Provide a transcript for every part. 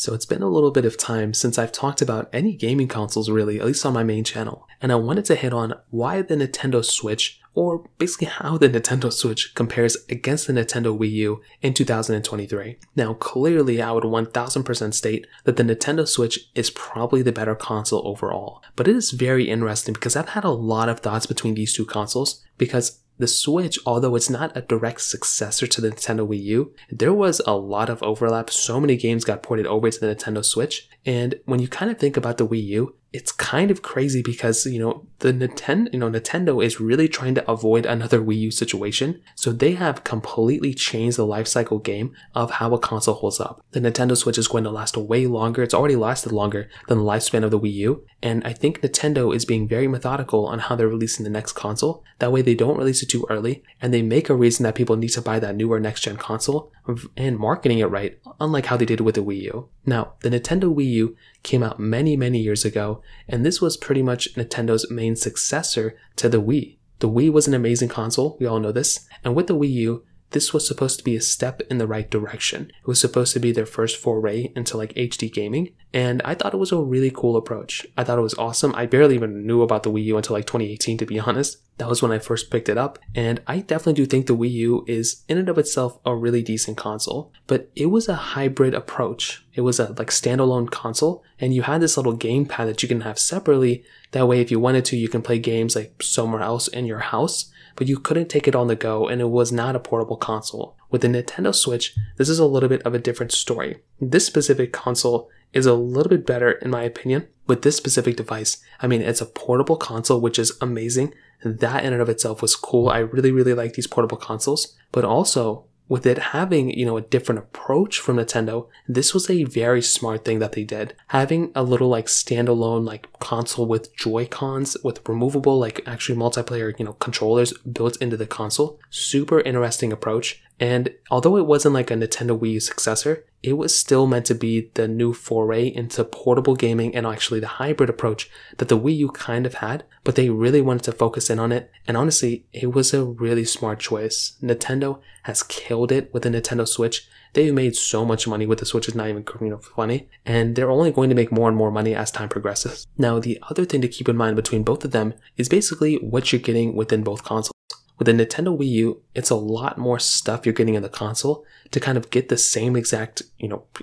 So it's been a little bit of time since I've talked about any gaming consoles really, at least on my main channel. And I wanted to hit on why the Nintendo Switch, or basically how the Nintendo Switch compares against the Nintendo Wii U in 2023. Now clearly I would 1000% state that the Nintendo Switch is probably the better console overall. But it is very interesting because I've had a lot of thoughts between these two consoles, because the Switch, although it's not a direct successor to the Nintendo Wii U, there was a lot of overlap. So many games got ported over to the Nintendo Switch. And when you kind of think about the Wii U, it's kind of crazy because, the Nintendo is really trying to avoid another Wii U situation. So they have completely changed the lifecycle game of how a console holds up. The Nintendo Switch is going to last way longer. It's already lasted longer than the lifespan of the Wii U. And I think Nintendo is being very methodical on how they're releasing the next console. That way they don't release it too early, and they make a reason that people need to buy that newer next-gen console and marketing it right, unlike how they did with the Wii U. Now, the Nintendo Wii U came out many years ago, and this was pretty much Nintendo's main successor to the Wii. The Wii was an amazing console, we all know this, and with the Wii U, this was supposed to be a step in the right direction. It was supposed to be their first foray into HD gaming, and I thought it was a really cool approach. I thought it was awesome. I barely even knew about the Wii U until 2018, to be honest. That was when I first picked it up, and I definitely do think the Wii U is in and of itself a really decent console, but it was a hybrid approach. It was a standalone console, and you had this little gamepad that you can have separately. That way if you wanted to, you can play games somewhere else in your house, but you couldn't take it on the go, and it was not a portable console. With the Nintendo Switch, this is a little bit of a different story. This specific console is a little bit better in my opinion. With this specific device, it's a portable console, which is amazing. That in and of itself was cool. I really like these portable consoles, but also with it having, a different approach from Nintendo, this was a very smart thing that they did. Having a little standalone console with Joy-Cons, with removable actually multiplayer, controllers built into the console. Super interesting approach. And although it wasn't a Nintendo Wii U successor, it was still meant to be the new foray into portable gaming and actually the hybrid approach that the Wii U kind of had, but they really wanted to focus in on it. And honestly, it was a really smart choice. Nintendo has killed it with the Nintendo Switch. They've made so much money with the Switch, it's not even funny, and they're only going to make more and more money as time progresses. Now, the other thing to keep in mind between both of them is basically what you're getting within both consoles. With the Nintendo Wii U, it's a lot more stuff you're getting in the console to kind of get the same exact,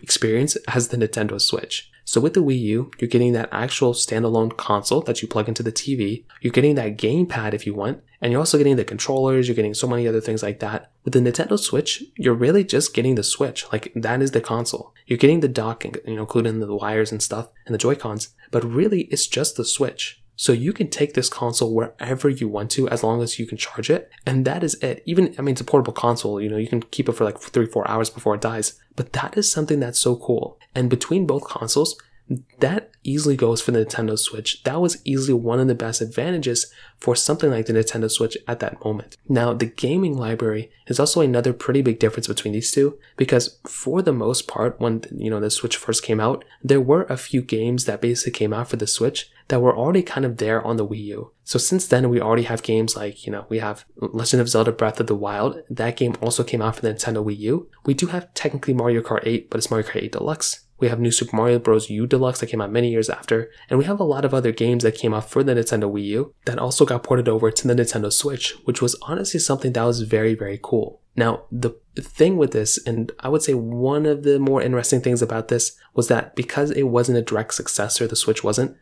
experience as the Nintendo Switch. So with the Wii U, you're getting that actual standalone console that you plug into the TV. You're getting that gamepad if you want, and you're also getting the controllers. You're getting so many other things like that. With the Nintendo Switch, you're really just getting the Switch. That is the console. You're getting the dock, including the wires and stuff and the Joy-Cons, but really it's just the Switch. So you can take this console wherever you want to, as long as you can charge it. And that is it. Even, it's a portable console, you can keep it for 3-4 hours before it dies. But that is something that's so cool. And between both consoles, that easily goes for the Nintendo Switch. That was easily one of the best advantages for something like the Nintendo Switch at that moment. Now, the gaming library is also another pretty big difference between these two, because for the most part, when the Switch first came out, there were a few games that basically came out for the Switch that were already kind of there on the Wii U. So since then, we already have games we have Legend of Zelda Breath of the Wild. That game also came out for the Nintendo Wii U. We do have technically Mario Kart 8, but it's Mario Kart 8 Deluxe. We have New Super Mario Bros. U Deluxe that came out many years after, and we have a lot of other games that came out for the Nintendo Wii U that also got ported over to the Nintendo Switch, which was honestly something that was very cool. Now, the thing with this, and I would say one of the more interesting things about this, was that because it wasn't a direct successor, the Switch wasn't,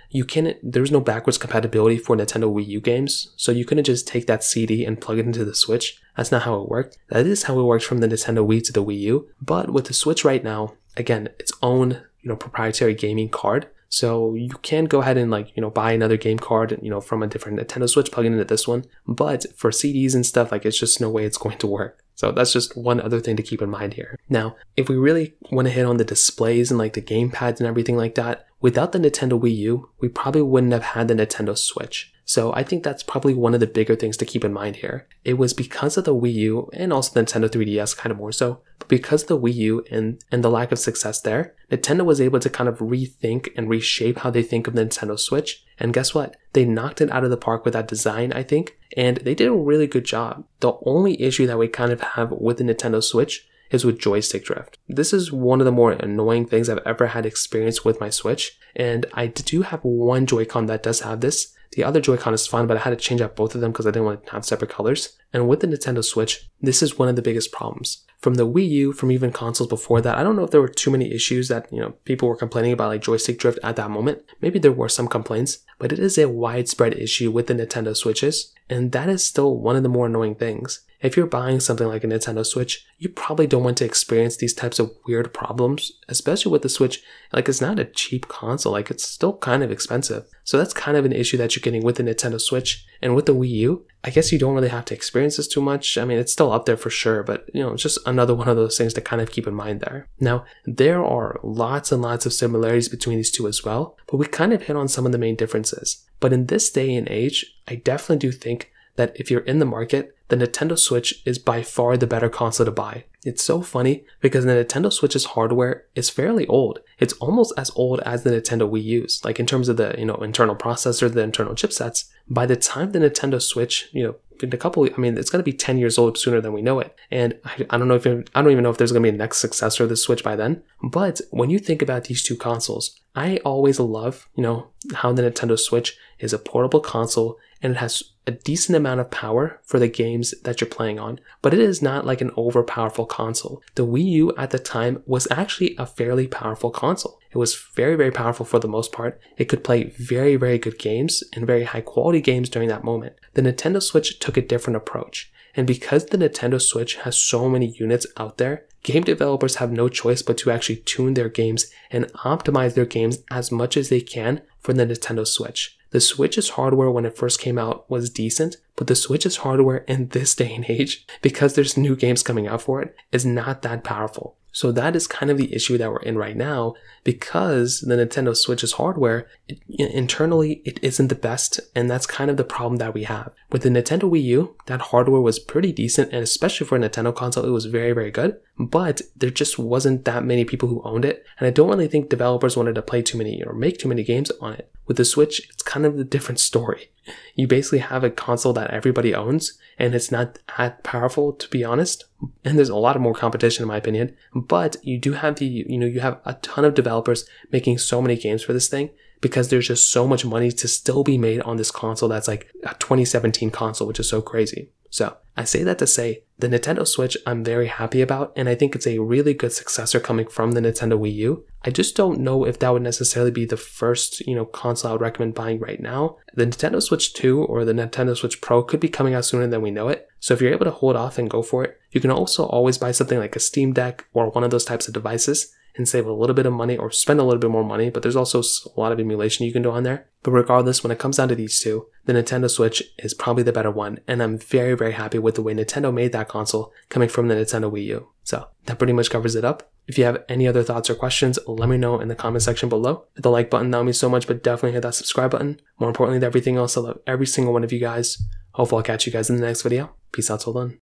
there's no backwards compatibility for Nintendo Wii U games, so you couldn't just take that CD and plug it into the Switch. That's not how it worked. That is how it worked from the Nintendo Wii to the Wii U, but with the Switch right now, again, its own, proprietary gaming card. So you can go ahead and buy another game card, from a different Nintendo Switch, plug it into this one. But for CDs and stuff, it's just no way it's going to work. So that's just one other thing to keep in mind here. Now, if we really want to hit on the displays and the gamepads and everything like that, without the Nintendo Wii U, we probably wouldn't have had the Nintendo Switch. So I think that's probably one of the bigger things to keep in mind here. It was because of the Wii U and also the Nintendo 3DS kind of more so, but because of the Wii U and the lack of success there, Nintendo was able to kind of rethink and reshape how they think of the Nintendo Switch. And guess what? They knocked it out of the park with that design, I think, and they did a really good job. The only issue that we kind of have with the Nintendo Switch is with joystick drift. This is one of the more annoying things I've ever had experience with my Switch, and I do have one Joy-Con that does have this. The other Joy-Con is fine, but I had to change out both of them because I didn't want to have separate colors. And with the Nintendo Switch, this is one of the biggest problems. From the Wii U, from even consoles before that, I don't know if there were too many issues that, people were complaining about, like joystick drift at that moment. Maybe there were some complaints, but it is a widespread issue with the Nintendo Switches, and that is still one of the more annoying things. If you're buying something like a Nintendo Switch, you probably don't want to experience these types of weird problems, especially with the Switch. Like, it's not a cheap console, like it's still kind of expensive. So that's kind of an issue that you're getting with the Nintendo Switch. And with the Wii U, I guess you don't really have to experience this too much. I mean, it's still up there for sure, but it's just another one of those things to kind of keep in mind there. Now, there are lots and lots of similarities between these two as well, but we kind of hit on some of the main differences. But in this day and age, I definitely do think that if you're in the market, the Nintendo Switch is by far the better console to buy. It's so funny because the Nintendo Switch's hardware is fairly old. It's almost as old as the Nintendo Wii U's, like in terms of the internal processor, the internal chipsets. By the time the Nintendo Switch, in a couple, it's going to be 10 years old sooner than we know it. And I don't even know if there's going to be a next successor of the Switch by then. But when you think about these two consoles, I always love, how the Nintendo Switch is a portable console and it has a decent amount of power for the games that you're playing on, but it is not like an overpowerful console. The Wii U at the time was actually a fairly powerful console. It was very, very powerful for the most part. It could play very, very good games and very high quality games during that moment. The Nintendo Switch took a different approach. And because the Nintendo Switch has so many units out there, game developers have no choice but to actually tune their games and optimize their games as much as they can for the Nintendo Switch. The Switch's hardware when it first came out was decent, but the Switch's hardware in this day and age, because there's new games coming out for it, is not that powerful. So that is kind of the issue that we're in right now, because the Nintendo Switch's hardware, internally, it isn't the best, and that's kind of the problem that we have. With the Nintendo Wii U, that hardware was pretty decent, and especially for a Nintendo console, it was very, very good, but there just wasn't that many people who owned it, and I don't really think developers wanted to play too many or make too many games on it. With the Switch, it's kind of a different story. You basically have a console that everybody owns, and it's not that powerful, to be honest. And there's a lot of more competition, in my opinion. But you do have you have a ton of developers making so many games for this thing, because there's just so much money to still be made on this console that's like a 2017 console, which is so crazy. So I say that to say the Nintendo Switch I'm very happy about, and I think it's a really good successor coming from the Nintendo Wii U. I just don't know if that would necessarily be the first, console I would recommend buying right now. The Nintendo Switch 2 or the Nintendo Switch Pro could be coming out sooner than we know it. So if you're able to hold off and go for it, you can also always buy something like a Steam Deck or one of those types of devices and save a little bit of money or spend a little bit more money, but there's also a lot of emulation you can do on there. But regardless, when it comes down to these two, the Nintendo Switch is probably the better one, and I'm very, very happy with the way Nintendo made that console coming from the Nintendo Wii U. So that pretty much covers it up. If you have any other thoughts or questions, let me know in the comment section below. Hit the like button, that would mean so much, but definitely hit that subscribe button. More importantly than everything else, I love every single one of you guys. Hopefully I'll catch you guys in the next video. Peace out till then.